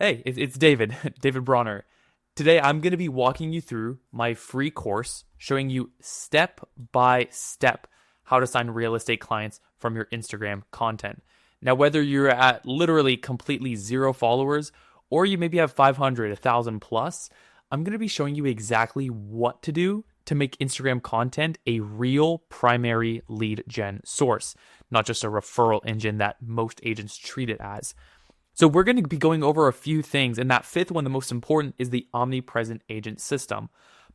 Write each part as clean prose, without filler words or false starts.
Hey, it's David, David Bronner. Today I'm going to be walking you through my free course showing you step by step how to sign real estate clients from your Instagram content. Now, whether you're at literally completely zero followers or you maybe have 500, 1,000 plus, I'm going to be showing you exactly what to do to make Instagram content a real primary lead gen source, not just a referral engine that most agents treat it as. So we're going to be going over a few things, and that fifth one, the most important, is the Omnipresent agent system.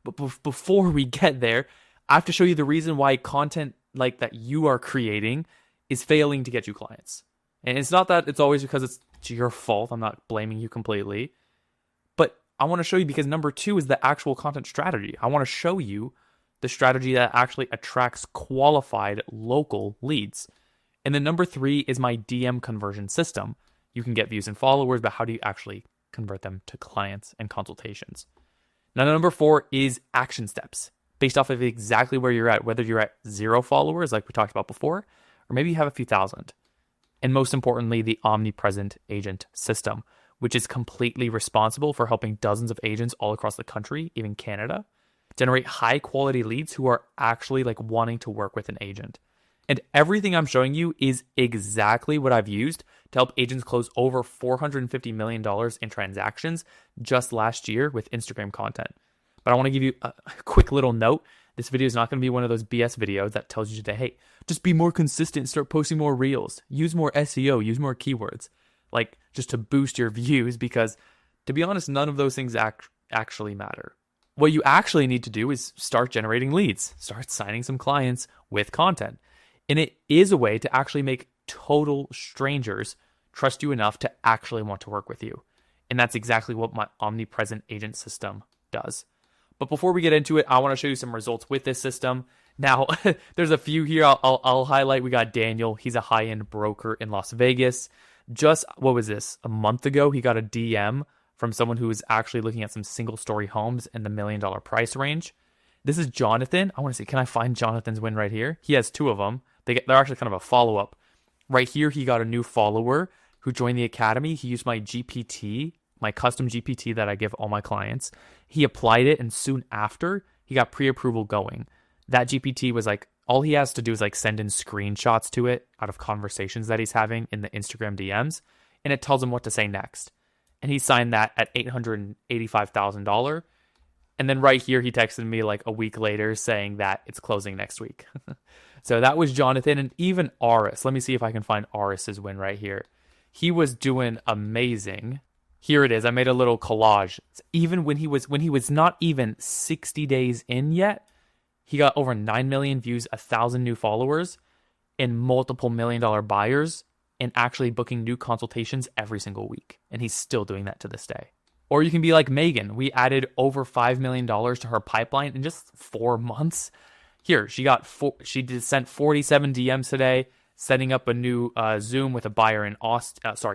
But before we get there, I have to show you the reason why content like that you are creating is failing to get you clients. And it's not that it's always because it's your fault. I'm not blaming you completely. But I want to show you because number two is the actual content strategy. I want to show you the strategy that actually attracts qualified local leads. And then number three is my DM conversion system. You can get views and followers, but how do you actually convert them to clients and consultations? Now, number four is action steps based off of exactly where you're at, whether you're at zero followers, like we talked about before, or maybe you have a few thousand. And most importantly, the Omnipresent agent system, which is completely responsible for helping dozens of agents all across the country, even Canada, generate high quality leads who are actually like wanting to work with an agent. And everything I'm showing you is exactly what I've used to help agents close over $450 million in transactions just last year with Instagram content. But I want to give you a quick little note. This video is not going to be one of those BS videos that tells you today, hey, just be more consistent, start posting more reels, use more SEO, use more keywords, like just to boost your views, because to be honest, none of those things actually matter. What you actually need to do is start generating leads, start signing some clients with content. And it is a way to actually make total strangers trust you enough to actually want to work with you. And that's exactly what my Omnipresent agent system does. But before we get into it, I want to show you some results with this system. Now, there's a few here I'll highlight. We got Daniel. He's a high-end broker in Las Vegas. Just, what was this? A month ago, he got a DM from someone who was actually looking at some single-story homes in the $1 million price range. This is Jonathan. I want to see, can I find Jonathan's win right here? He has two of them. They're actually kind of a follow-up. Right here, he got a new follower who joined the academy. He used my GPT, my custom GPT that I give all my clients. He applied it, and soon after, he got pre-approval going. That GPT was like, all he has to do is like send in screenshots to it out of conversations that he's having in the Instagram DMs, and it tells him what to say next. And he signed that at $885,000. And then right here, he texted me like a week later saying that it's closing next week. So that was Jonathan. And even Aris. Let me see if I can find Aris's win right here. He was doing amazing. Here it is. I made a little collage. Even when he was not even 60 days in yet, he got over 9 million views, 1,000 new followers, and multiple $1 million buyers, and actually booking new consultations every single week. And he's still doing that to this day. Or you can be like Megan. We added over $5 million to her pipeline in just 4 months. Here, she sent 47 DMs today, setting up a new Zoom with a buyer in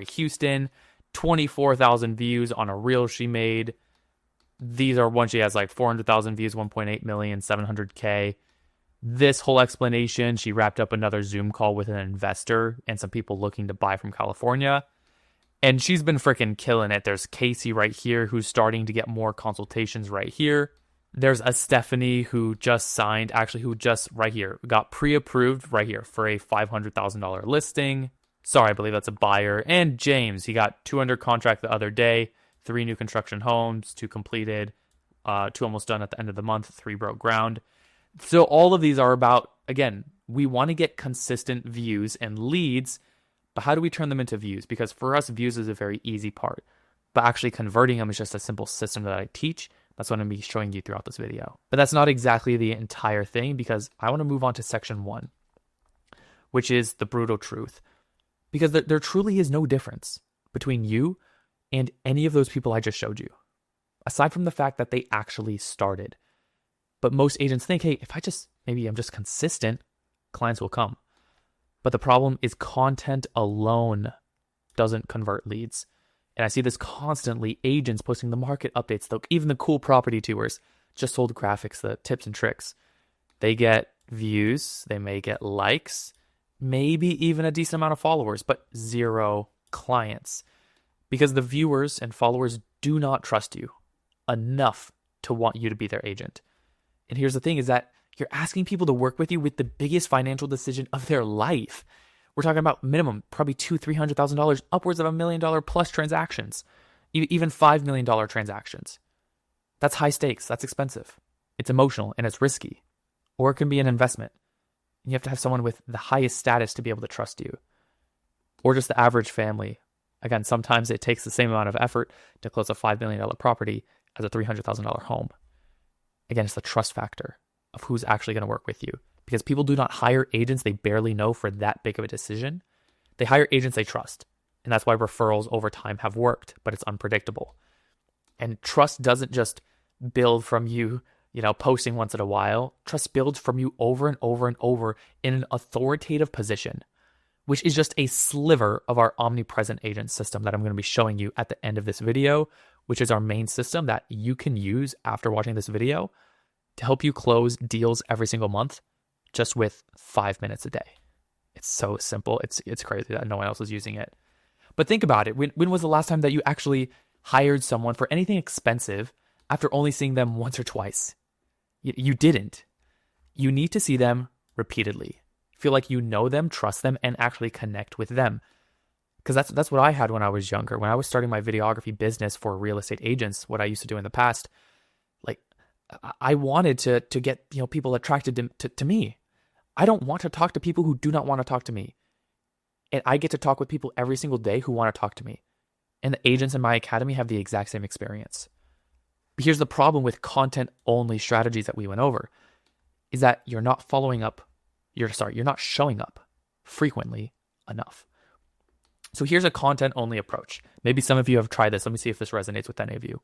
Houston, 24,000 views on a reel she made. These are ones she has like 400,000 views, 1.8 million, 700K. This whole explanation, she wrapped up another Zoom call with an investor and some people looking to buy from California. And she's been freaking killing it. There's Casey right here who's starting to get more consultations right here. There's a Stephanie who just signed, who just right here, got pre-approved right here for a $500,000 listing. Sorry, I believe that's a buyer. And James, he got 2 under contract the other day, 3 new construction homes, 2 completed, 2 almost done at the end of the month, 3 broke ground. So all of these are about, again, we want to get consistent views and leads, but how do we turn them into views? Because for us, views is a very easy part, but actually converting them is just a simple system that I teach. That's what I'm going to be showing you throughout this video. But that's not exactly the entire thing, because I want to move on to section 1, which is the brutal truth. Because there truly is no difference between you and any of those people I just showed you, aside from the fact that they actually started. But most agents think, hey, if I'm just consistent, clients will come. But the problem is content alone doesn't convert leads. And I see this constantly, agents posting the market updates, even the cool property tours, just sold graphics, the tips and tricks. They get views, they may get likes, maybe even a decent amount of followers, but 0 clients. because the viewers and followers do not trust you enough to want you to be their agent. And here's the thing is that you're asking people to work with you with the biggest financial decision of their life. We're talking about minimum, probably $200,000-$300,000, upwards of $1 million plus transactions, even $5 million transactions. That's high stakes. That's expensive. It's emotional and it's risky. Or it can be an investment. You have to have someone with the highest status to be able to trust you. Or just the average family. Again, sometimes it takes the same amount of effort to close a $5 million property as a $300,000 home. Again, it's the trust factor of who's actually going to work with you. Because people do not hire agents they barely know for that big of a decision. They hire agents they trust. And that's why referrals over time have worked, but it's unpredictable. And trust doesn't just build from you, posting once in a while. Trust builds from you over and over and over in an authoritative position, which is just a sliver of our Omnipresent agent system that I'm going to be showing you at the end of this video, which is our main system that you can use after watching this video to help you close deals every single month just with 5 minutes a day. It's so simple. It's crazy that no one else is using it. But think about it. When was the last time that you actually hired someone for anything expensive after only seeing them once or twice? You didn't. You need to see them repeatedly. Feel like you know them, trust them, and actually connect with them. Because that's what I had when I was younger. When I was starting my videography business for real estate agents, what I used to do in the past, like I wanted to get people attracted to me. I don't want to talk to people who do not want to talk to me. And I get to talk with people every single day who want to talk to me. And the agents in my academy have the exact same experience. But here's the problem with content-only strategies that we went over, is that you're not following up. You're not showing up frequently enough. So here's a content-only approach. Maybe some of you have tried this. Let me see if this resonates with any of you.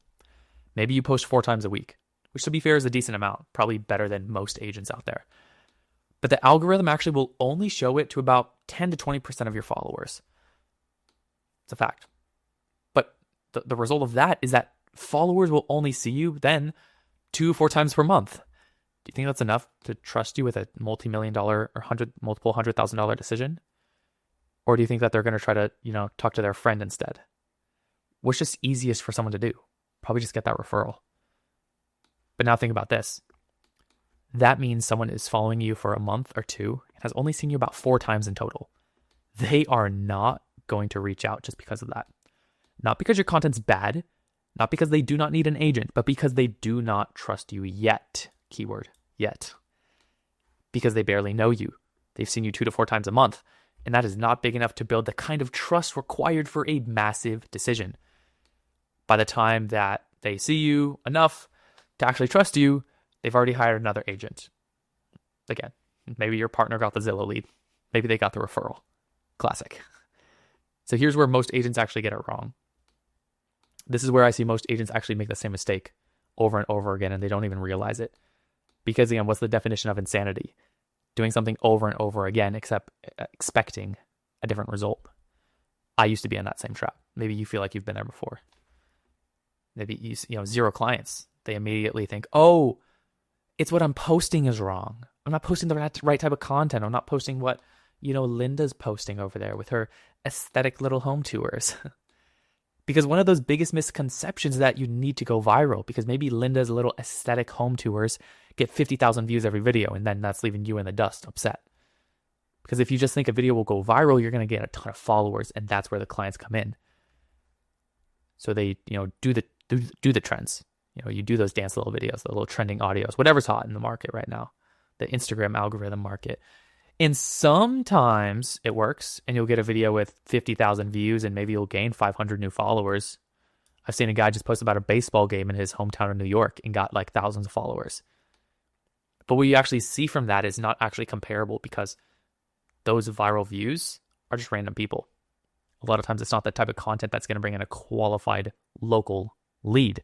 Maybe you post 4 times a week, which to be fair is a decent amount, probably better than most agents out there. But the algorithm actually will only show it to about 10 to 20% of your followers. It's a fact. But the result of that is that followers will only see you then 2-4 times per month. Do you think that's enough to trust you with a multi-million-dollar or multiple $100,000 decision? Or do you think that they're going to try to, talk to their friend instead? What's just easiest for someone to do? Probably just get that referral. But now think about this. That means someone is following you for a month or 2 and has only seen you about 4 times in total. They are not going to reach out just because of that. Not because your content's bad, not because they do not need an agent, but because they do not trust you yet. Keyword, yet. Because they barely know you. They've seen you 2 to 4 times a month, and that is not big enough to build the kind of trust required for a massive decision. By the time that they see you enough to actually trust you, they've already hired another agent. Again, maybe your partner got the Zillow lead. Maybe they got the referral. Classic. So here's where most agents actually get it wrong. This is where I see most agents actually make the same mistake over and over again, and they don't even realize it. Because again, what's the definition of insanity? Doing something over and over again, except expecting a different result. I used to be in that same trap. Maybe you feel like you've been there before. Maybe you 0 clients. They immediately think, oh, it's what I'm posting is wrong. I'm not posting the right type of content. I'm not posting what, Linda's posting over there with her aesthetic little home tours. Because one of those biggest misconceptions is that you need to go viral, because maybe Linda's little aesthetic home tours get 50,000 views every video, and then that's leaving you in the dust, upset. Because if you just think a video will go viral, you're going to get a ton of followers, and that's where the clients come in. So they, do the trends. You do those dance little videos, the little trending audios, whatever's hot in the market right now, the Instagram algorithm market. And sometimes it works and you'll get a video with 50,000 views and maybe you'll gain 500 new followers. I've seen a guy just post about a baseball game in his hometown of New York and got like thousands of followers. But what you actually see from that is not actually comparable, because those viral views are just random people. A lot of times it's not the type of content that's going to bring in a qualified local lead,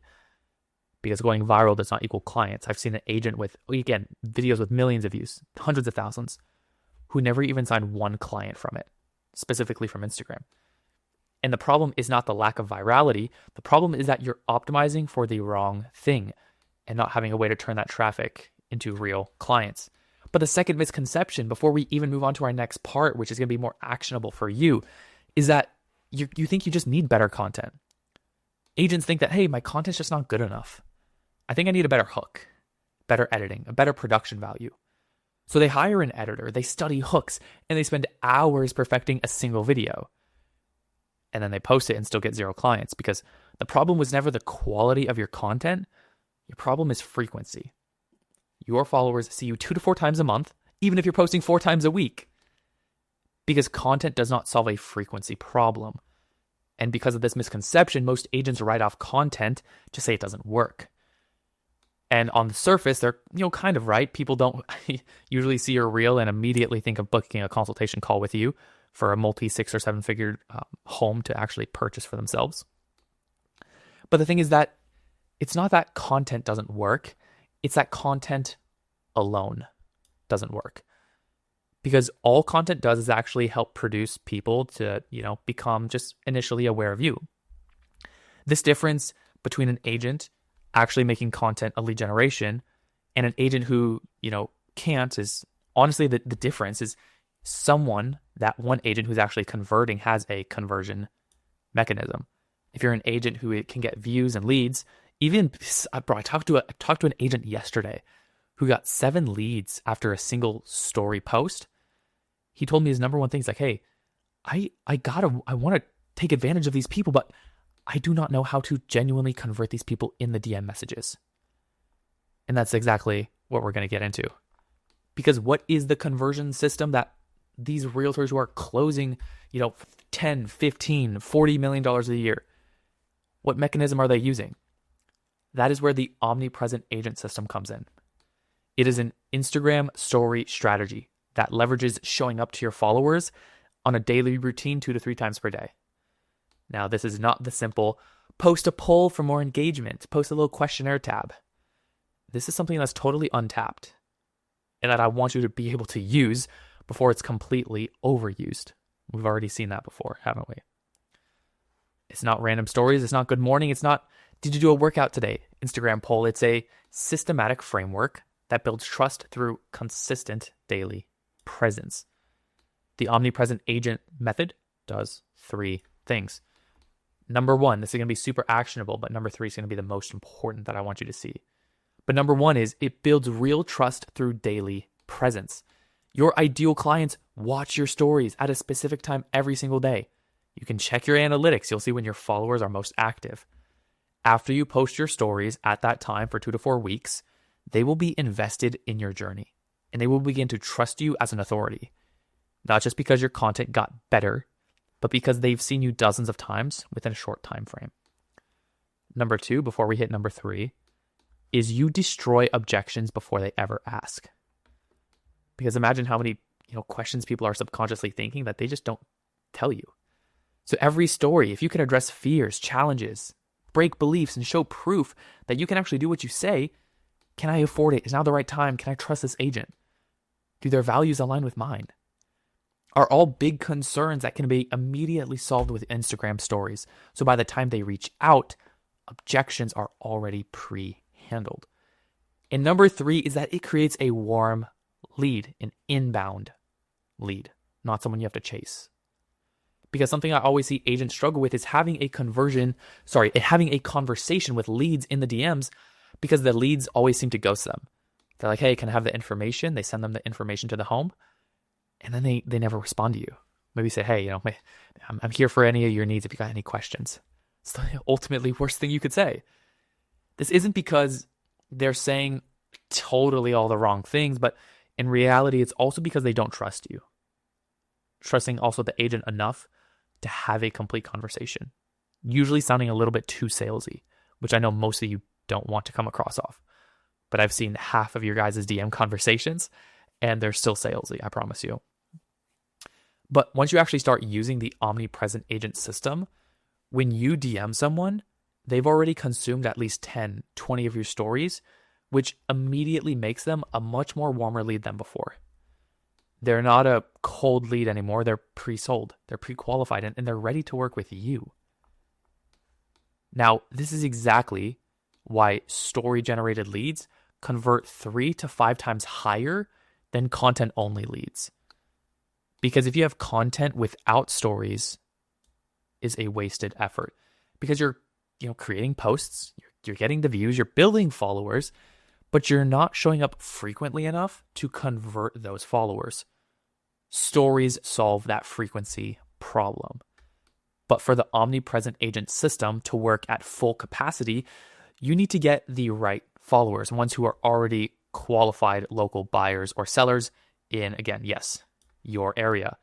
because going viral does not equal clients. I've seen an agent with, again, videos with millions of views, hundreds of thousands, who never even signed one client from it, specifically from Instagram. And the problem is not the lack of virality. The problem is that you're optimizing for the wrong thing and not having a way to turn that traffic into real clients. But the second misconception, before we even move on to our next part, which is going to be more actionable for you, is that you think you just need better content. Agents think that, hey, my content's just not good enough. I think I need a better hook, better editing, a better production value. So they hire an editor, they study hooks, and they spend hours perfecting a single video. And then they post it and still get 0 clients, because the problem was never the quality of your content. Your problem is frequency. Your followers see you 2 to 4 times a month, even if you're posting 4 times a week. Because content does not solve a frequency problem. And because of this misconception, most agents write off content to say it doesn't work. And on the surface, they're kind of right. People don't usually see your reel and immediately think of booking a consultation call with you for a multi-6 or 7-figure home to actually purchase for themselves. But the thing is that it's not that content doesn't work. It's that content alone doesn't work. Because all content does is actually help produce people to, become just initially aware of you. This difference between an agent actually making content a lead generation and an agent who, can't is honestly the difference is that one agent who's actually converting has a conversion mechanism. If you're an agent who can get views and leads, I talked to an agent yesterday who got 7 leads after a single story post. He told me his number one thing is like, hey, I want to take advantage of these people, but I do not know how to genuinely convert these people in the DM messages. And that's exactly what we're going to get into. Because what is the conversion system that these realtors who are closing, 10, 15, $40 million a year, what mechanism are they using? That is where the Omnipresent agent system comes in. It is an Instagram story strategy that leverages showing up to your followers on a daily routine 2 to 3 times per day. Now, this is not the simple post a poll for more engagement, post a little questionnaire tab. This is something that's totally untapped and that I want you to be able to use before it's completely overused. We've already seen that before, haven't we? It's not random stories. It's not good morning. It's not, did you do a workout today? Instagram poll. It's a systematic framework that builds trust through consistent daily presence. The Omnipresent agent method does 3 things. Number 1, this is going to be super actionable, but number 3 is going to be the most important that I want you to see. But number 1 is it builds real trust through daily presence. Your ideal clients watch your stories at a specific time every single day. You can check your analytics. You'll see when your followers are most active. After you post your stories at that time for 2 to 4 weeks, they will be invested in your journey and they will begin to trust you as an authority. Not just because your content got better, but because they've seen you dozens of times within a short time frame. Number 2, before we hit number 3, is you destroy objections before they ever ask. Because imagine how many questions people are subconsciously thinking that they just don't tell you. So every story, if you can address fears, challenges, break beliefs, and show proof that you can actually do what you say, can I afford it? Is now the right time? Can I trust this agent? Do their values align with mine? Are all big concerns that can be immediately solved with Instagram stories. So by the time they reach out, objections are already pre-handled. And number 3 is that it creates a warm lead, an inbound lead, not someone you have to chase. Because something I always see agents struggle with is having a conversation with leads in the DMs, because the leads always seem to ghost them. They're like, hey, can I have the information? They send them the information to the home, and then they never respond to you. Maybe say, hey, I'm here for any of your needs if you got any questions. It's the ultimately worst thing you could say. This isn't because they're saying totally all the wrong things, but in reality, it's also because they don't trust you. Trusting also the agent enough to have a complete conversation, usually sounding a little bit too salesy, which I know most of you don't want to come across off. But I've seen half of your guys' DM conversations and they're still salesy, I promise you. But once you actually start using the Omnipresent agent system, when you DM someone, they've already consumed at least 10, 20 of your stories, which immediately makes them a much more warmer lead than before. They're not a cold lead anymore. They're pre-sold. They're pre-qualified and they're ready to work with you. Now, this is exactly why story-generated leads convert 3 to 5 times higher than content-only leads. Because if you have content without stories, is a wasted effort because you're creating posts, you're getting the views, you're building followers, but you're not showing up frequently enough to convert those followers. Stories solve that frequency problem. But for the Omnipresent agent system to work at full capacity, you need to get the right followers, ones who are already qualified local buyers or sellers in, again, yes, your area.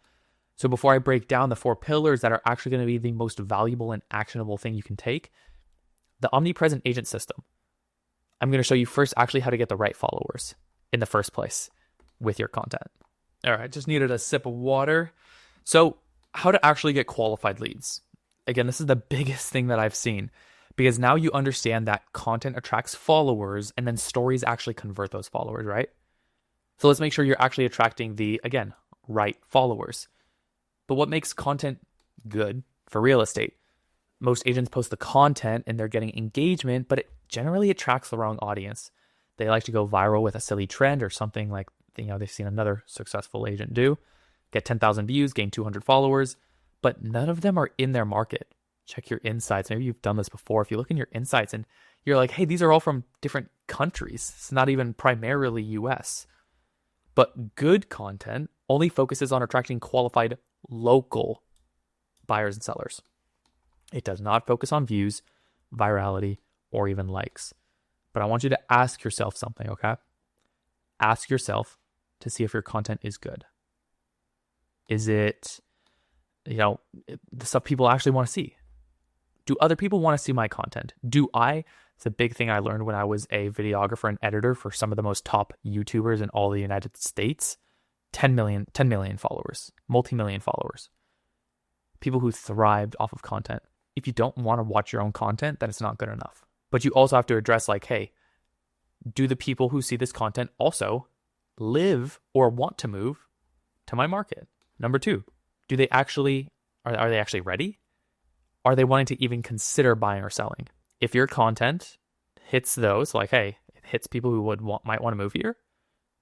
So before I break down the 4 pillars that are actually going to be the most valuable and actionable thing you can take, the Omnipresent agent system, I'm going to show you first actually how to get the right followers in the first place with your content. All right, just needed a sip of water. So how to actually get qualified leads. Again, this is the biggest thing that I've seen because now you understand that content attracts followers and then stories actually convert those followers, right? So let's make sure you're actually attracting the, again, right followers. But what makes content good for real estate? Most agents post the content and they're getting engagement, but it generally attracts the wrong audience. They like to go viral with a silly trend or something like, they've seen another successful agent do. Get 10,000 views, gain 200 followers, but none of them are in their market. Check your insights. Maybe you've done this before. If you look in your insights and you're like, hey, these are all from different countries. It's not even primarily US. But good content only focuses on attracting qualified local buyers and sellers. It does not focus on views, virality, or even likes. But I want you to ask yourself something, okay? Ask yourself to see if your content is good. Is it, the stuff people actually want to see? Do other people want to see my content? Do I? It's a big thing I learned when I was a videographer and editor for some of the most top YouTubers in all the United States. 10 million followers, multi-million followers. People who thrived off of content. If you don't want to watch your own content, then it's not good enough. But you also have to address hey, do the people who see this content also live or want to move to my market? Number 2, do they actually, are they actually ready? Are they wanting to even consider buying or selling? If your content hits those, hey, it hits people who might want to move here,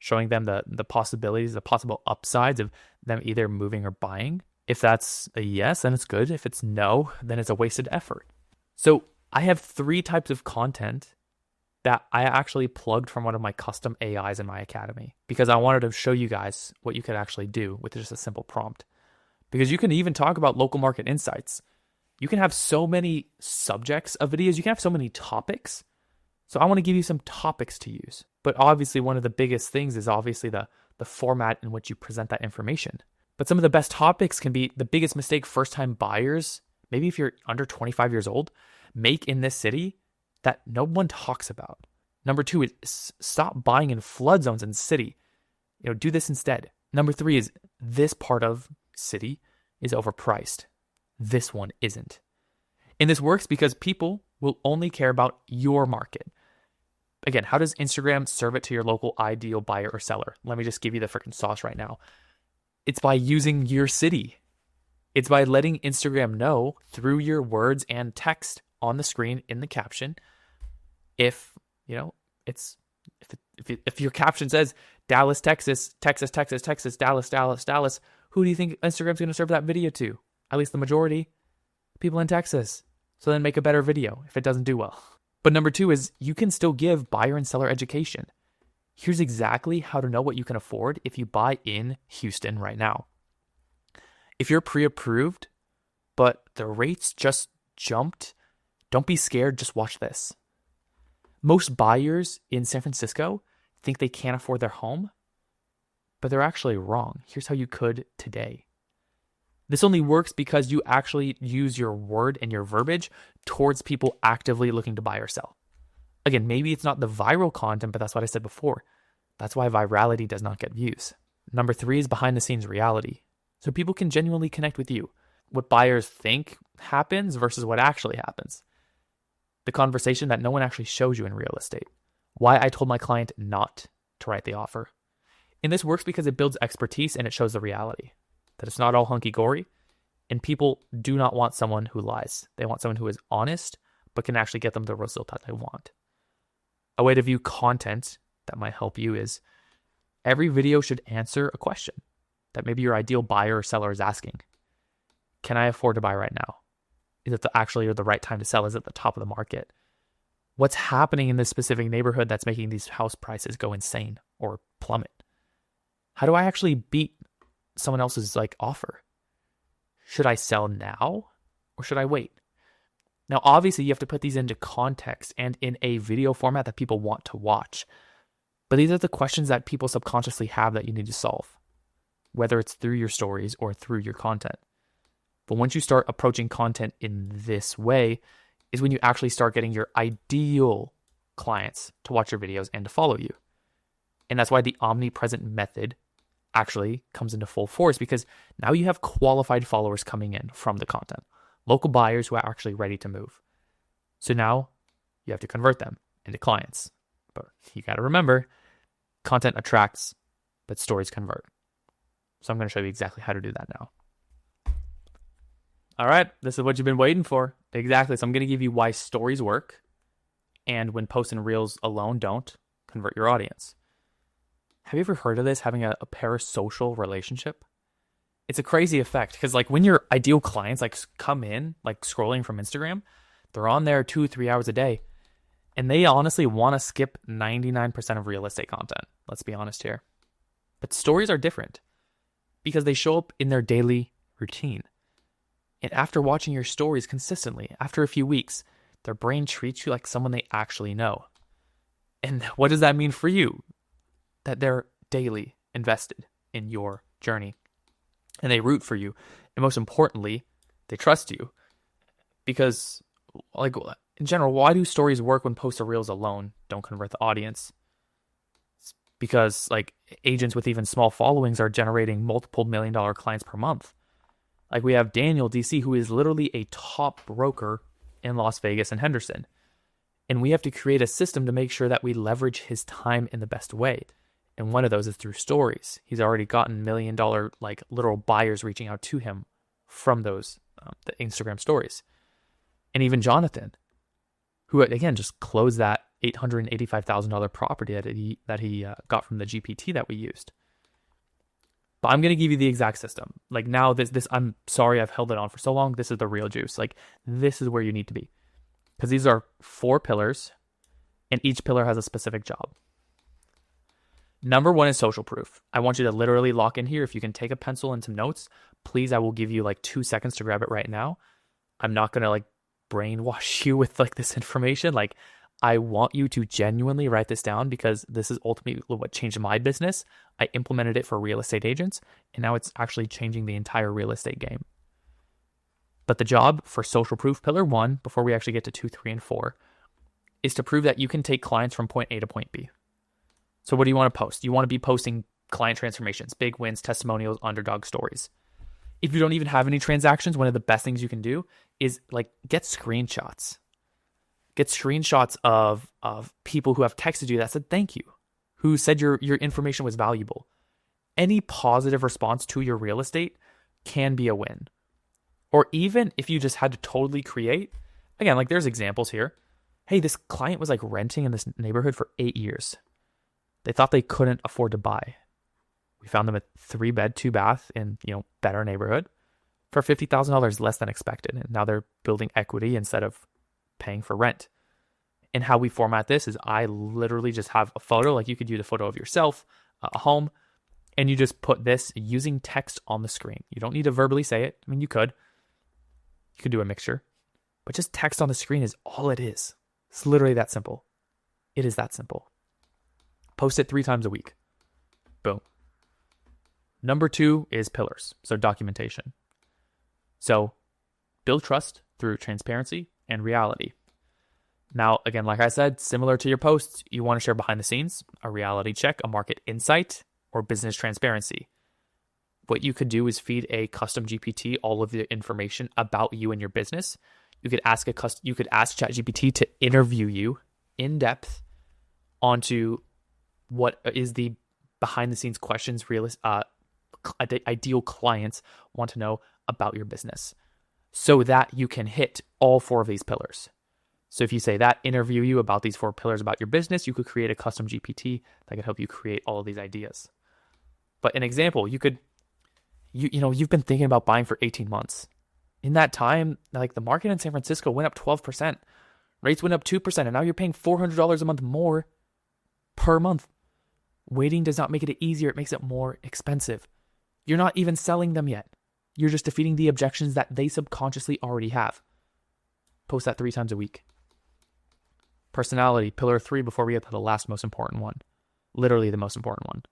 showing them the possibilities, the possible upsides of them either moving or buying. If that's a yes, then it's good. If it's no, then it's a wasted effort. So I have 3 types of content that I actually plugged from one of my custom AIs in my academy because I wanted to show you guys what you could actually do with just a simple prompt. Because you can even talk about local market insights. You can have so many subjects of videos. You can have so many topics. So I want to give you some topics to use. But obviously one of the biggest things is obviously the format in which you present that information. But some of the best topics can be the biggest mistake first-time buyers, maybe if you're under 25 years old, make in this city that no one talks about. Number 2 is stop buying in flood zones in the city. Do this instead. Number 3 is this part of city is overpriced. This one isn't. And this works because people will only care about your market. Again, how does Instagram serve it to your local ideal buyer or seller? Let me just give you the freaking sauce right now. It's by using your city. It's by letting Instagram know through your words and text on the screen in the caption. If your caption says Dallas, Texas, Texas, Texas, Texas, Dallas, Dallas, Dallas, who do you think Instagram's going to serve that video to? At least the majority, people in Texas. So then make a better video if it doesn't do well. But number 2 is you can still give buyer and seller education. Here's exactly how to know what you can afford if you buy in Houston right now. If you're pre-approved, but the rates just jumped, don't be scared, just watch this. Most buyers in San Francisco think they can't afford their home, but they're actually wrong. Here's how you could today. This only works because you actually use your word and your verbiage towards people actively looking to buy or sell. Again, maybe it's not the viral content, but that's what I said before. That's why virality does not get views. Number 3 is behind the scenes reality. So people can genuinely connect with you. What buyers think happens versus what actually happens. The conversation that no one actually shows you in real estate. Why I told my client not to write the offer. And this works because it builds expertise and it shows the reality. That it's not all hunky-dory, and people do not want someone who lies. They want someone who is honest, but can actually get them the result that they want. A way to view content that might help you is every video should answer a question that maybe your ideal buyer or seller is asking. Can I afford to buy right now? Is it actually the right time to sell? Is it the top of the market? What's happening in this specific neighborhood that's making these house prices go insane or plummet? How do I actually beat someone else's offer? Should I sell now or should I wait? Now, obviously, you have to put these into context and in a video format that people want to watch. But these are the questions that people subconsciously have that you need to solve, whether it's through your stories or through your content. But once you start approaching content in this way, is when you actually start getting your ideal clients to watch your videos and to follow you. And that's why the omnipresent method actually comes into full force, because now you have qualified followers coming in from the content, local buyers who are actually ready to move. So now you have to convert them into clients. But you got to remember, content attracts, but stories convert. So I'm going to show you exactly how to do that now. All right, this is what you've been waiting for. Exactly. So I'm going to give you why stories work and when posts and reels alone don't convert your audience. Have you ever heard of this, having a parasocial relationship? It's a crazy effect because when your ideal clients come in, scrolling from Instagram, they're on there 2-3 hours a day and they honestly want to skip 99% of real estate content. Let's be honest here. But stories are different because they show up in their daily routine. And after watching your stories consistently, after a few weeks, their brain treats you like someone they actually know. And what does that mean for you? That they're daily invested in your journey. And they root for you. And most importantly, they trust you. Because, in general, why do stories work when posts or reels alone don't convert the audience? It's because, agents with even small followings are generating multiple $1 million clients per month. We have Daniel, DC, who is literally a top broker in Las Vegas and Henderson. And we have to create a system to make sure that we leverage his time in the best way. And one of those is through stories. He's already gotten $1 million, literal buyers reaching out to him from those, the Instagram stories. And even Jonathan, who, again, just closed that $885,000 property that he got from the GPT that we used. But I'm going to give you the exact system. Now this, I'm sorry I've held it on for so long. This is the real juice. This is where you need to be. Because these are 4 pillars and each pillar has a specific job. Number 1 is social proof. I want you to literally lock in here. If you can take a pencil and some notes, please, I will give you 2 seconds to grab it right now. I'm not going to brainwash you with this information. I want you to genuinely write this down because this is ultimately what changed my business. I implemented it for real estate agents, and now it's actually changing the entire real estate game. But the job for social proof, pillar 1, before we actually get to 2, 3, and 4, is to prove that you can take clients from point A to point B. So what do you want to post? You want to be posting client transformations, big wins, testimonials, underdog stories. If you don't even have any transactions, one of the best things you can do is get screenshots. Get screenshots of people who have texted you that said thank you, who said your information was valuable. Any positive response to your real estate can be a win. Or even if you just had to totally create, again, there's examples here. Hey, this client was renting in this neighborhood for 8 years. They thought they couldn't afford to buy. We found them a 3-bed, 2-bath in, better neighborhood for $50,000 less than expected. And now they're building equity instead of paying for rent. And how we format this is I literally just have a photo, you could use a photo of yourself, a home, and you just put this using text on the screen. You don't need to verbally say it. I mean, you could do a mixture, but just text on the screen is all it is. It's literally that simple. It is that simple. Post it 3 times a week. Boom. Number 2 is pillars. So documentation. So build trust through transparency and reality. Now, again, like I said, similar to your posts, you want to share behind the scenes, a reality check, a market insight, or business transparency. What you could do is feed a custom GPT all of the information about you and your business. You could ask ChatGPT to interview you in depth onto what is the behind the scenes questions ideal clients want to know about your business, so that you can hit all 4 of these pillars. So if you say that, interview you about these 4 pillars about your business, you could create a custom GPT that could help you create all of these ideas. But an example, you've been thinking about buying for 18 months. In that time, like the market in San Francisco went up 12%. Rates went up 2%, and now you're paying $400 a month more per month. Waiting does not make it easier, it makes it more expensive. You're not even selling them yet. You're just defeating the objections that they subconsciously already have. Post that 3 times a week. Personality, pillar 3, before we get to the last most important one. Literally the most important one.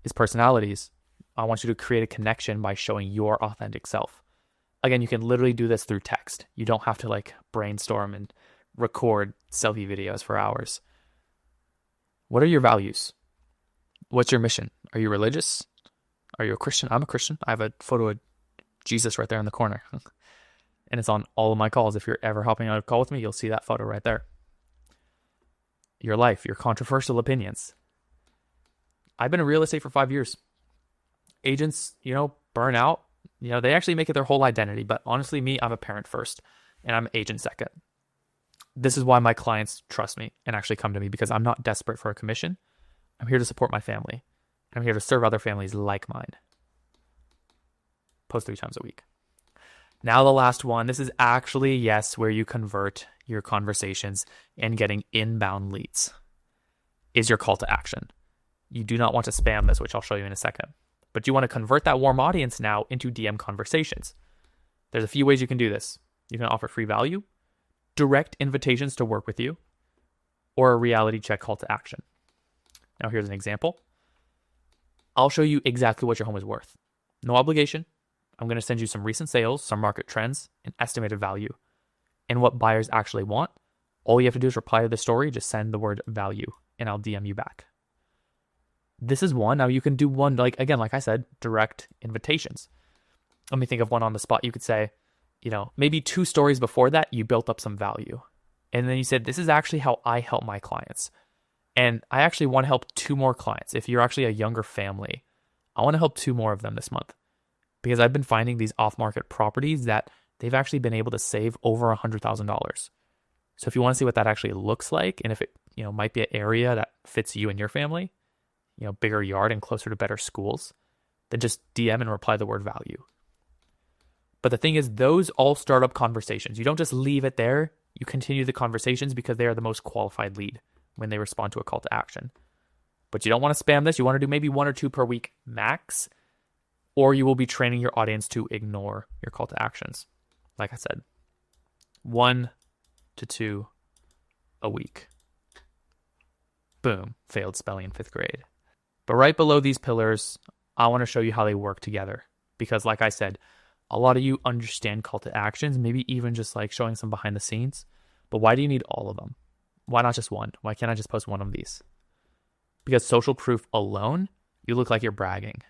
Is personalities. I want you to create a connection by showing your authentic self. Again, you can literally do this through text. You don't have to brainstorm and record selfie videos for hours. What are your values? What's your mission? Are you religious? Are you a Christian? I'm a Christian. I have a photo of Jesus right there in the corner. And it's on all of my calls. If you're ever hopping on a call with me, you'll see that photo right there. Your life, your controversial opinions. I've been in real estate for 5 years. Agents, burn out. They actually make it their whole identity. But honestly, me, I'm a parent first and I'm an agent second. This is why my clients trust me and actually come to me, because I'm not desperate for a commission. I'm here to support my family. I'm here to serve other families like mine. Post 3 times a week. Now the last one. This is actually, yes, where you convert your conversations and getting inbound leads. Is your call to action. You do not want to spam this, which I'll show you in a second. But you want to convert that warm audience now into DM conversations. There's a few ways you can do this. You can offer free value, direct invitations to work with you, or a reality check call to action. Now here's an example. I'll show you exactly what your home is worth. No obligation. I'm going to send you some recent sales, some market trends, and estimated value, and what buyers actually want. All you have to do is reply to the story, just send the word value, and I'll DM you back. This is one. Now you can do one, like I said, direct invitations. Let me think of one on the spot. You could say, maybe 2 stories before that, you built up some value. And then you said, this is actually how I help my clients. And I actually want to help 2 more clients. If you're actually a younger family, I want to help 2 more of them this month. Because I've been finding these off-market properties that they've actually been able to save over $100,000. So if you want to see what that actually looks like, and if it might be an area that fits you and your family, bigger yard and closer to better schools, then just DM and reply the word value. But the thing is, those all start up conversations. You don't just leave it there. You continue the conversations because they are the most qualified lead when they respond to a call to action. But you don't want to spam this. You want to do maybe 1 or 2 per week max, or you will be training your audience to ignore your call to actions. Like I said, 1 to 2 a week. Boom, failed spelling in 5th grade. But right below these pillars, I want to show you how they work together. Because like I said, a lot of you understand call to actions, maybe even just showing some behind the scenes. But why do you need all of them? Why not just one? Why can't I just post one of these? Because social proof alone, you look like you're bragging.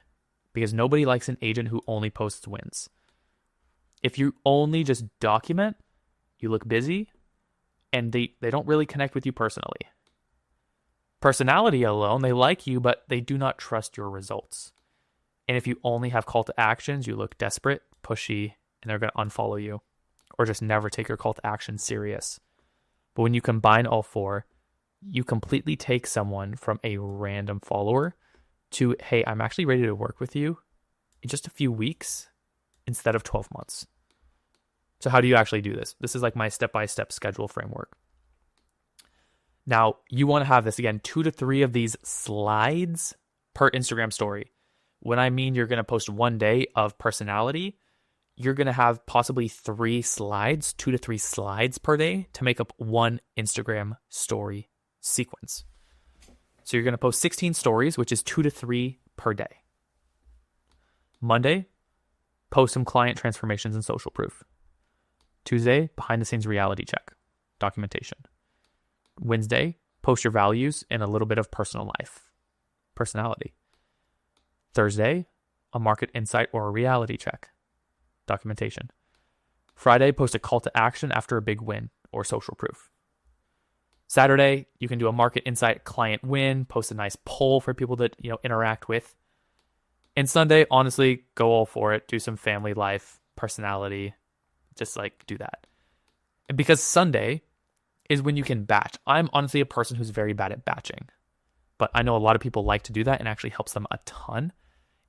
Because nobody likes an agent who only posts wins. If you only just document, you look busy, and they don't really connect with you personally. Personality alone, they like you, but they do not trust your results. And if you only have call to actions, you look desperate, pushy, and they're going to unfollow you or just never take your call to action serious. But when you combine all 4, you completely take someone from a random follower to, hey, I'm actually ready to work with you in just a few weeks instead of 12 months. So how do you actually do this? This is my step-by-step schedule framework. Now, you want to have this, again, 2 to 3 of these slides per Instagram story. When I mean you're going to post 1 day of personality, you're going to have possibly 3 slides, 2 to 3 slides per day to make up 1 Instagram story sequence. So you're going to post 16 stories, which is 2 to 3 per day. Monday, post some client transformations and social proof. Tuesday, behind the scenes reality check, documentation. Wednesday, post your values and a little bit of personal life, personality. Thursday, a market insight or a reality check, documentation. Friday, post a call to action after a big win or social proof. Saturday, you can do a market insight client win, post a nice poll for people to interact with. And Sunday, honestly, go all for it. Do some family life, personality, just do that. And because Sunday is when you can batch. I'm honestly a person who's very bad at batching, but I know a lot of people like to do that and actually helps them a ton.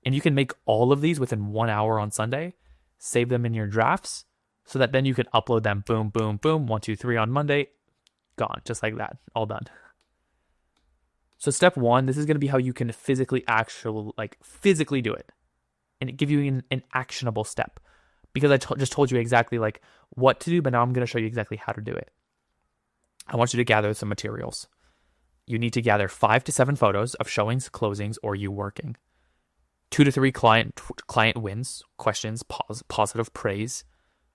And you can make all of these within 1 hour on Sunday. save them in your drafts so that then you can upload them. Boom, boom, boom. 1, 2, 3 on Monday. Gone. Just like that. All done. So step 1, this is going to be how you can physically do it. And it give you an actionable step. Because I just told you exactly like what to do, but now I'm going to show you exactly how to do it. I want you to gather some materials. You need to gather 5 to 7 photos of showings, closings, or you working. 2 to 3 client wins, questions, positive praise,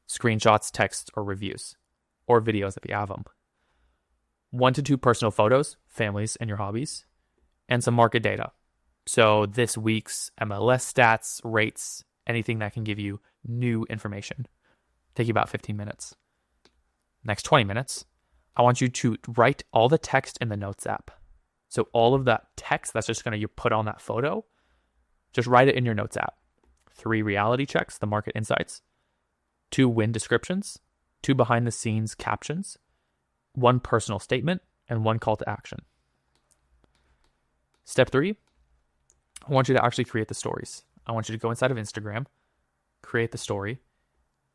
screenshots, texts, or reviews, or videos if you have them. 1 to 2 personal photos, families, and your hobbies, and some market data. So this week's MLS stats, rates, anything that can give you new information. Take you about 15 minutes. Next 20 minutes, I want you to write all the text in the Notes app. So all of that text that's just going to put on that photo, just write it in your Notes app. 3 reality checks, the market insights. 2 win descriptions. 2 behind the scenes captions. 1 personal statement, and 1 call to action. Step 3, I want you to actually create the stories. I want you to go inside of Instagram, create the story,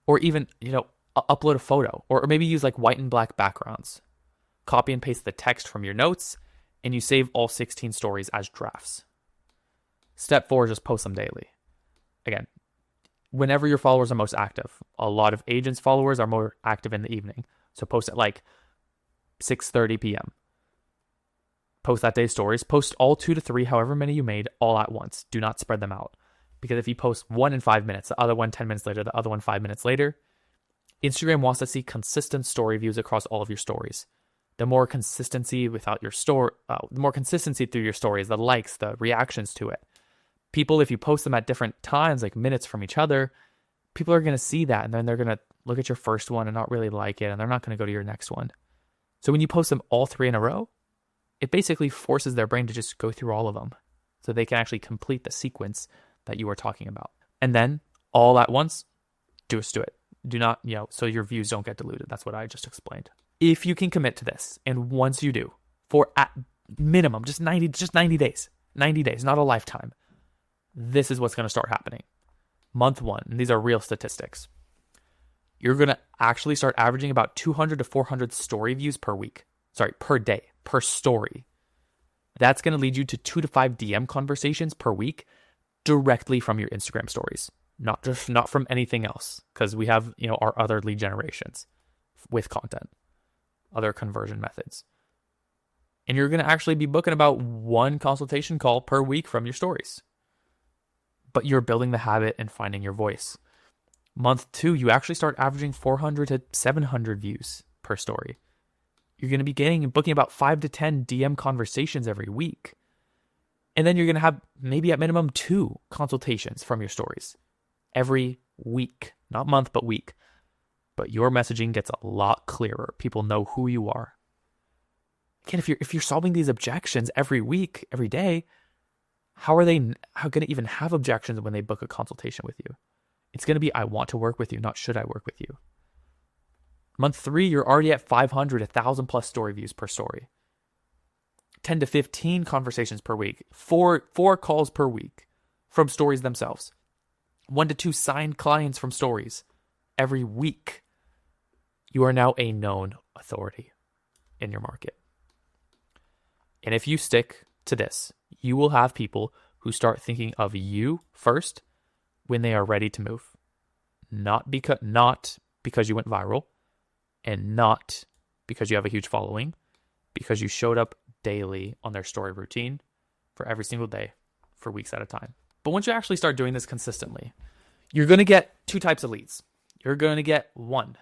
or even, upload a photo, or maybe use like white and black backgrounds. Copy and paste the text from your notes, and you save all 16 stories as drafts. Step 4 is just post them daily. Again, whenever your followers are most active. A lot of agents' followers are more active in the evening. So post at like 6:30 p.m. Post that day's stories. Post all 2 to 3, however many you made, all at once. Do not spread them out. Because if you post one in 5 minutes, the other one 10 minutes later, the other one 5 minutes later, Instagram wants to see consistent story views across all of your stories. The more consistency without your the more consistency through your stories, the likes, the reactions to it. People, if you post them at different times, like minutes from each other, people are going to see that, and then they're going to look at your first one and not really like it, and they're not going to go to your next one. So when you post them all 3 in a row, it basically forces their brain to just go through all of them so they can actually complete the sequence that you were talking about. And then all at once, do it. Do not, so your views don't get diluted. That's what I just explained. If you can commit to this, and once you do, for at minimum, just 90 days, not a lifetime, this is what's going to start happening. Month 1, and these are real statistics. You're going to actually start averaging about 200 to 400 story views per day, per story. That's going to lead you to 2 to 5 DM conversations per week directly from your Instagram stories, not from anything else, because we have, our other lead generations with content, other conversion methods. And you're going to actually be booking about 1 consultation call per week from your stories. But you're building the habit and finding your voice. Month 2, you actually start averaging 400 to 700 views per story. You're going to be booking about 5 to 10 DM conversations every week. And then you're going to have maybe at minimum 2 consultations from your stories every week, not month, but week. But your messaging gets a lot clearer. People know who you are. Again, if you're solving these objections every week, every day, how are they going to even have objections when they book a consultation with you? It's going to be, I want to work with you, not should I work with you. Month 3, you're already at 500, 1,000 plus story views per story. 10 to 15 conversations per week. 4 calls per week from stories themselves. 1 to 2 signed clients from stories every week. You are now a known authority in your market. And if you stick to this, you will have people who start thinking of you first when they are ready to move. Not because you went viral, and not because you have a huge following, because you showed up daily on their story routine for every single day for weeks at a time. But once you actually start doing this consistently, you're going to get 2 types of leads. You're going to get 1,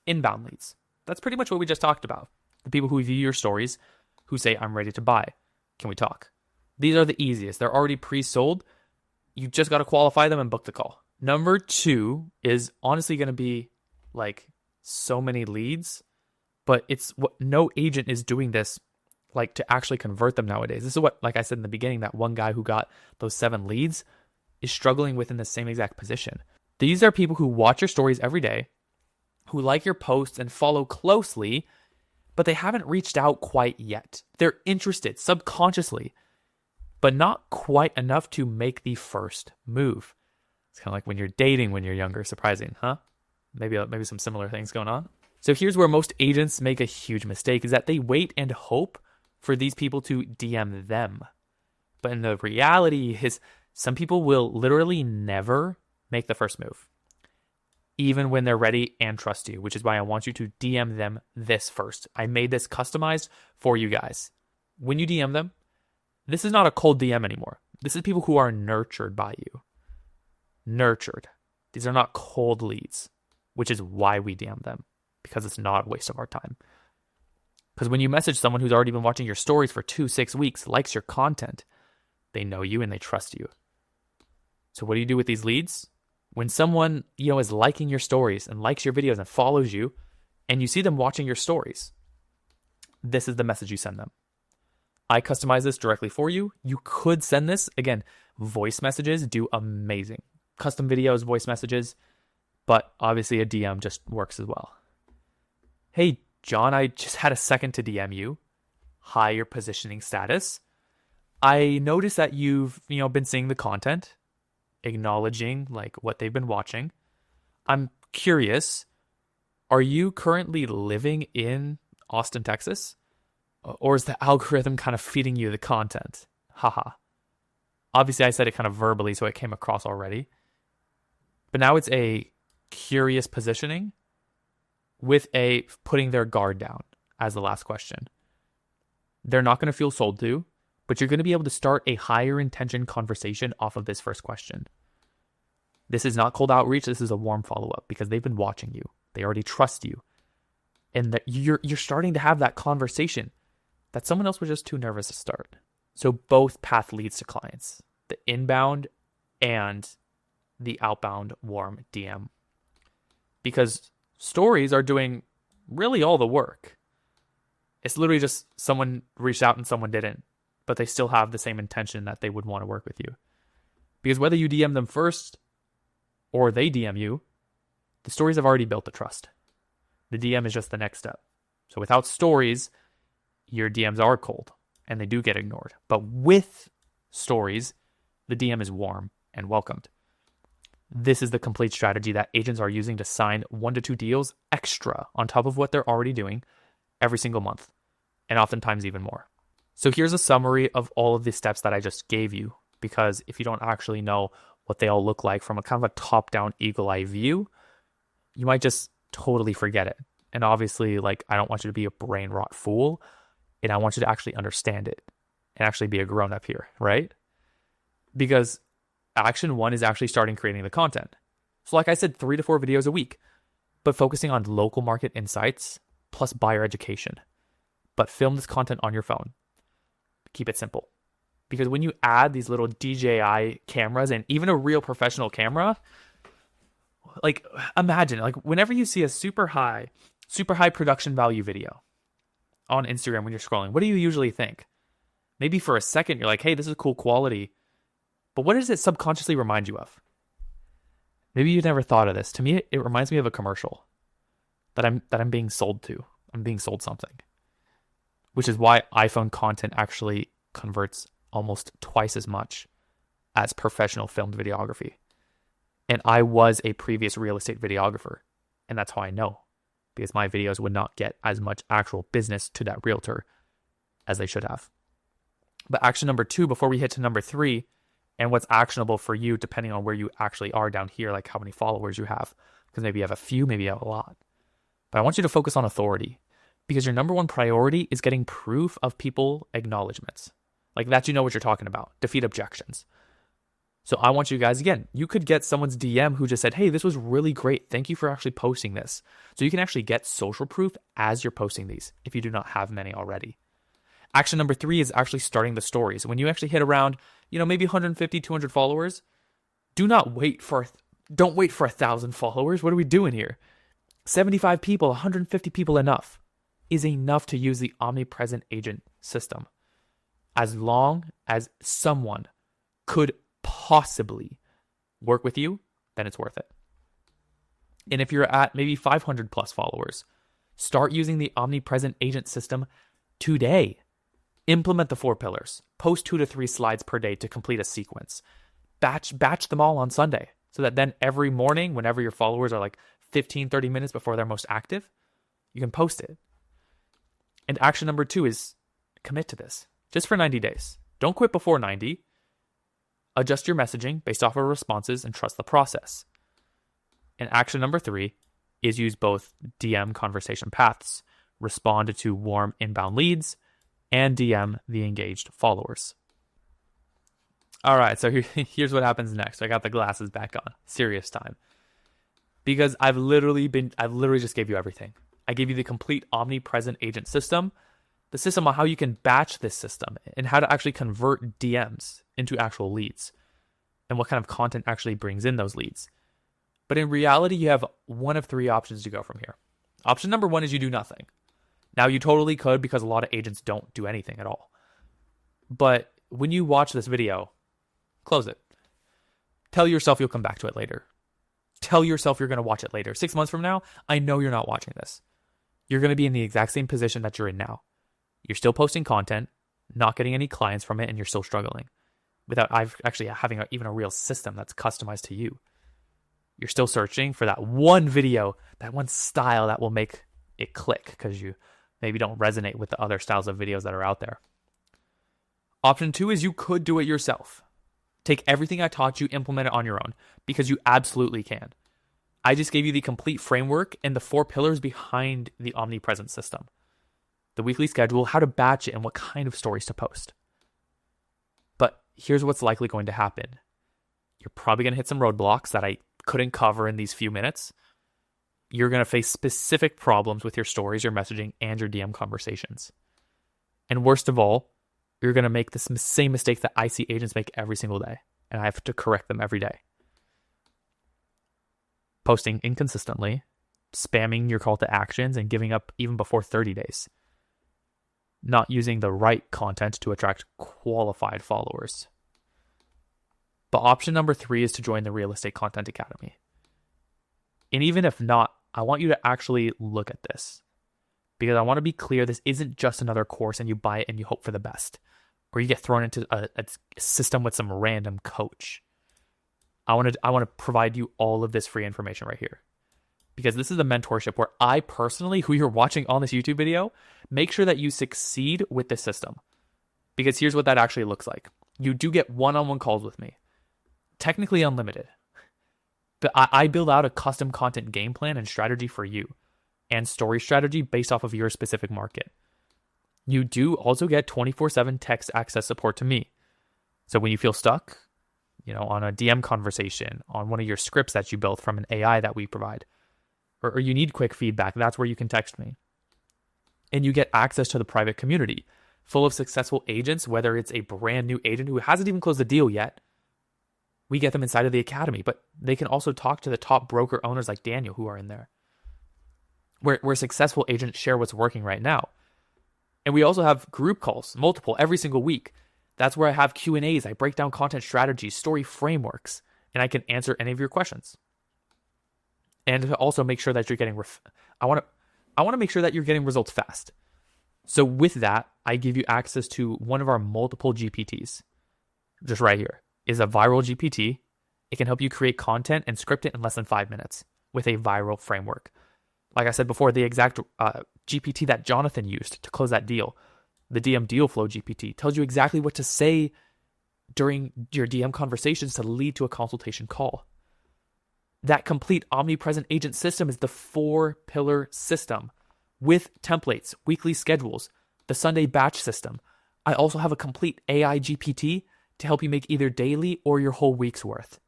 inbound leads. That's pretty much what we just talked about. The people who view your stories, who say, I'm ready to buy. Can we talk? These are the easiest. They're already pre-sold. You just got to qualify them and book the call. Number 2 is honestly going to be like so many leads, but it's what no agent is doing this like to actually convert them nowadays. This is what, like I said in the beginning, that one guy who got those 7 leads is struggling with in the same exact position. These are people who watch your stories every day, who like your posts and follow closely, but they haven't reached out quite yet. They're interested subconsciously, but not quite enough to make the first move. It's kind of like when you're dating when you're younger. Surprising, huh? Maybe some similar things going on. So here's where most agents make a huge mistake, is that they wait and hope for these people to DM them. But in the reality is some people will literally never make the first move, even when they're ready and trust you, which is why I want you to DM them this first. I made this customized for you guys. When you DM them, this is not a cold DM anymore. This is people who are nurtured by you. Nurtured. These are not cold leads, which is why we DM them, because it's not a waste of our time. Because when you message someone who's already been watching your stories for 2-6 weeks, likes your content, they know you and they trust you. So what do you do with these leads? When someone, is liking your stories and likes your videos and follows you, and you see them watching your stories, this is the message you send them. I customize this directly for you. You could send this, again, voice messages do amazing. Custom videos, voice messages, but obviously a DM just works as well. Hey, John, I just had a second to DM you. Hi, your positioning status. I noticed that you've, been seeing the content, acknowledging what they've been watching. I'm curious, are you currently living in Austin, Texas? Or is the algorithm kind of feeding you the content? Haha. Obviously, I said it kind of verbally, so it came across already. But now it's a curious positioning with a putting their guard down as the last question. They're not going to feel sold to, but you're going to be able to start a higher intention conversation off of this first question. This is not cold outreach. This is a warm follow-up because they've been watching you. They already trust you. And that you're starting to have that conversation that someone else was just too nervous to start. So both path leads to clients, the inbound and the outbound warm DM. Because stories are doing really all the work. It's literally just someone reached out and someone didn't, but they still have the same intention that they would want to work with you. Because whether you DM them first or they DM you, the stories have already built the trust. The DM is just the next step. So without stories, your DMs are cold and they do get ignored. But with stories, the DM is warm and welcomed. This is the complete strategy that agents are using to sign 1 to 2 deals extra on top of what they're already doing every single month, and oftentimes even more. So here's a summary of all of the steps that I just gave you, because if you don't actually know what they all look like from a kind of a top-down eagle-eye view, you might just totally forget it. And obviously, I don't want you to be a brain rot fool, and I want you to actually understand it and actually be a grown-up here, right? Because action 1 is actually starting creating the content. So like I said, 3 to 4 videos a week, but focusing on local market insights plus buyer education. But film this content on your phone. Keep it simple. Because when you add these little DJI cameras and even a real professional camera, imagine, whenever you see a super high production value video on Instagram when you're scrolling, what do you usually think? Maybe for a second, you're like, hey, this is cool quality. But what does it subconsciously remind you of? Maybe you've never thought of this. To me, it reminds me of a commercial that I'm being sold to. I'm being sold something. Which is why iPhone content actually converts almost twice as much as professional filmed videography. And I was a previous real estate videographer. And that's how I know. Because my videos would not get as much actual business to that realtor as they should have. But action number 2, before we hit to number 3, and what's actionable for you depending on where you actually are down here, like how many followers you have. Because maybe you have a few, maybe you have a lot. But I want you to focus on authority. Because your number 1 priority is getting proof of people acknowledgements. That you know what you're talking about. Defeat objections. So I want you guys, again, you could get someone's DM who just said, hey, this was really great. Thank you for actually posting this. So you can actually get social proof as you're posting these if you do not have many already. Action number 3 is actually starting the stories. When you actually hit around, maybe 150, 200 followers, don't wait for 1,000 followers. What are we doing here? 75 people, 150 people is enough to use the Omnipresent agent system. As long as someone could possibly work with you, then it's worth it. And if you're at maybe 500 plus followers, start using the Omnipresent agent system today. Implement the 4 pillars. Post 2 to 3 slides per day to complete a sequence. Batch them all on Sunday. so that then every morning, whenever your followers are like 15, 30 minutes before they're most active, you can post it. And action number 2 is commit to this just for 90 days. Don't quit before 90. Adjust your messaging based off of responses and trust the process. And action number 3 is use both DM conversation paths, respond to warm inbound leads, and DM the engaged followers. All right, so here's what happens next. I got the glasses back on. Serious time. Because I've literally just gave you everything. I gave you the complete omnipresent agent system, the system on how you can batch this system, and how to actually convert DMs into actual leads, and what kind of content actually brings in those leads. But in reality, you have one of 3 options to go from here. Option number 1 is you do nothing. Now, you totally could, because a lot of agents don't do anything at all. But when you watch this video, close it. Tell yourself you'll come back to it later. Tell yourself you're going to watch it later. 6 months from now, I know you're not watching this. You're going to be in the exact same position that you're in now. You're still posting content, not getting any clients from it, and you're still struggling without actually having even a real system that's customized to you. You're still searching for that one video, that one style that will make it click because you maybe don't resonate with the other styles of videos that are out there. Option 2 is you could do it yourself. Take everything I taught you, implement it on your own, because you absolutely can. I just gave you the complete framework and the 4 pillars behind the omnipresent system. The weekly schedule, how to batch it, and what kind of stories to post. But here's what's likely going to happen. You're probably going to hit some roadblocks that I couldn't cover in these few minutes. You're going to face specific problems with your stories, your messaging, and your DM conversations. And worst of all, you're going to make the same mistakes that I see agents make every single day, and I have to correct them every day. Posting inconsistently, spamming your call to actions, and giving up even before 30 days. Not using the right content to attract qualified followers. But option number 3 is to join the Real Estate Content Academy. And even if not, I want you to actually look at this, because I want to be clear, this isn't just another course and you buy it and you hope for the best, or you get thrown into a system with some random coach. I want to provide you all of this free information right here, because this is a mentorship where I personally, who you're watching on this YouTube video, make sure that you succeed with this system. Because here's what that actually looks like. You do get one-on-one calls with me, technically unlimited. But I build out a custom content game plan and strategy for you, and story strategy based off of your specific market. You do also get 24/7 text access support to me. So when you feel stuck, on a DM conversation, on one of your scripts that you built from an AI that we provide, or you need quick feedback, that's where you can text me. And you get access to the private community full of successful agents, whether it's a brand new agent who hasn't even closed the deal yet. We get them inside of the academy, but they can also talk to the top broker owners like Daniel who are in there, where successful agents share what's working right now. And we also have group calls, multiple, every single week. That's where I have Q&As. I break down content strategies, story frameworks, and I can answer any of your questions. And to also make sure that you're getting, I want to make sure that you're getting results fast. So with that, I give you access to one of our multiple GPTs, just right here. Is a viral GPT. It can help you create content and script it in less than 5 minutes with a viral framework. Like I said before, the exact GPT that Jonathan used to close that deal, the DM Deal Flow GPT, tells you exactly what to say during your DM conversations to lead to a consultation call. That complete omnipresent agent system is the 4-pillar system with templates, weekly schedules, the Sunday batch system. I also have a complete AI GPT to help you make either daily or your whole week's worth.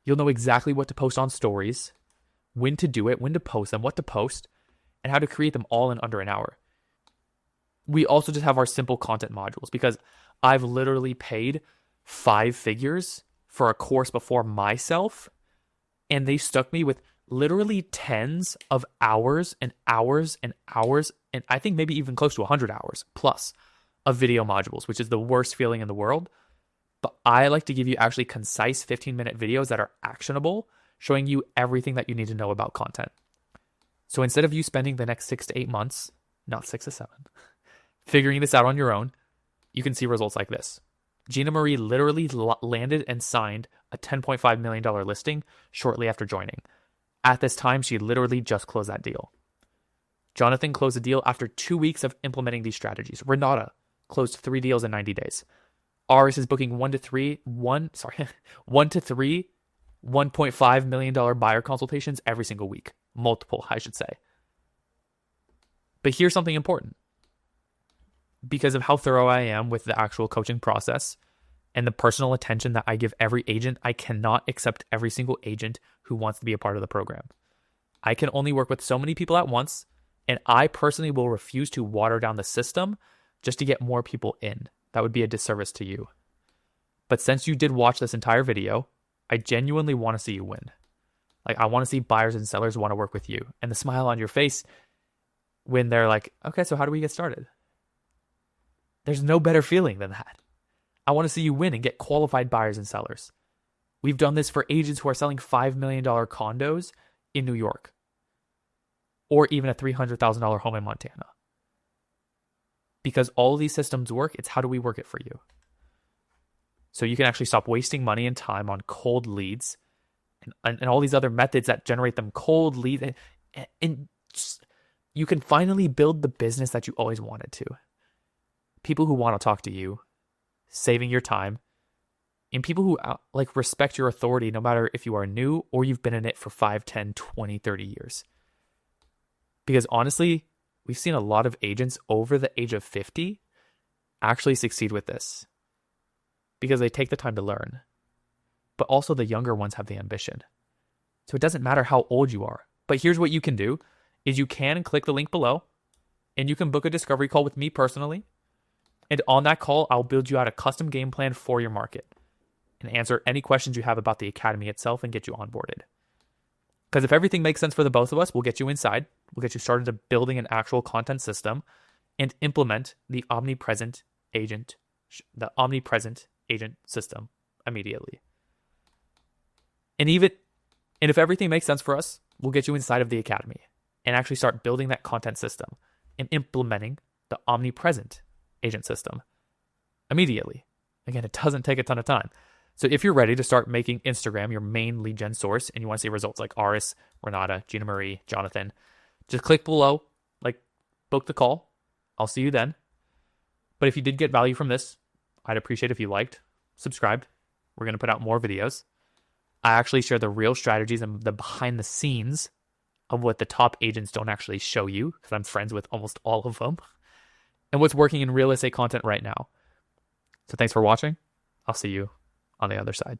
You'll know exactly what to post on stories, when to do it, when to post them, what to post, and how to create them all in under an hour. We also just have our simple content modules, because I've literally paid 5 figures for a course before myself, and they stuck me with literally tens of hours and hours and hours, and I think maybe even close to 100 hours plus of video modules, which is the worst feeling in the world. But I like to give you actually concise 15-minute videos that are actionable, showing you everything that you need to know about content. So instead of you spending the next 6 to 8 months, not 6 to 7, figuring this out on your own, you can see results like this. Gina Marie literally landed and signed a $10.5 million listing shortly after joining. At this time, she literally just closed that deal. Jonathan closed the deal after 2 weeks of implementing these strategies. Renata closed 3 deals in 90 days. Aris is booking 1 to 3, $1.5 million buyer consultations every single week. Multiple, I should say. But here's something important. Because of how thorough I am with the actual coaching process and the personal attention that I give every agent, I cannot accept every single agent who wants to be a part of the program. I can only work with so many people at once, and I personally will refuse to water down the system just to get more people in. That would be a disservice to you. But since you did watch this entire video, I genuinely want to see you win. Like, I want to see buyers and sellers want to work with you. And the smile on your face when they're like, okay, so how do we get started? There's no better feeling than that. I want to see you win and get qualified buyers and sellers. We've done this for agents who are selling $5 million condos in New York, or even a $300,000 home in Montana. Because all of these systems work, it's how do we work it for you? So you can actually stop wasting money and time on cold leads and all these other methods that generate them cold leads. And just, you can finally build the business that you always wanted to. People who want to talk to you, saving your time, and people who respect your authority no matter if you are new or you've been in it for 5, 10, 20, 30 years. Because honestly, we've seen a lot of agents over the age of 50 actually succeed with this because they take the time to learn. But also the younger ones have the ambition. So it doesn't matter how old you are. But here's what you can do is you can click the link below and you can book a discovery call with me personally. And on that call, I'll build you out a custom game plan for your market and answer any questions you have about the academy itself and get you onboarded. Because if everything makes sense for the both of us, we'll get you inside. We'll get you started to building an actual content system and implement the Omnipresent agent system immediately. And if everything makes sense for us, we'll get you inside of the academy and actually start building that content system and implementing the Omnipresent agent system immediately. Again, it doesn't take a ton of time. So if you're ready to start making Instagram your main lead gen source and you want to see results like Aris, Renata, Gina Marie, Jonathan, just click below, book the call. I'll see you then. But if you did get value from this, I'd appreciate if you liked, subscribed. We're going to put out more videos. I actually share the real strategies and the behind the scenes of what the top agents don't actually show you, because I'm friends with almost all of them, and what's working in real estate content right now. So thanks for watching. I'll see you on the other side.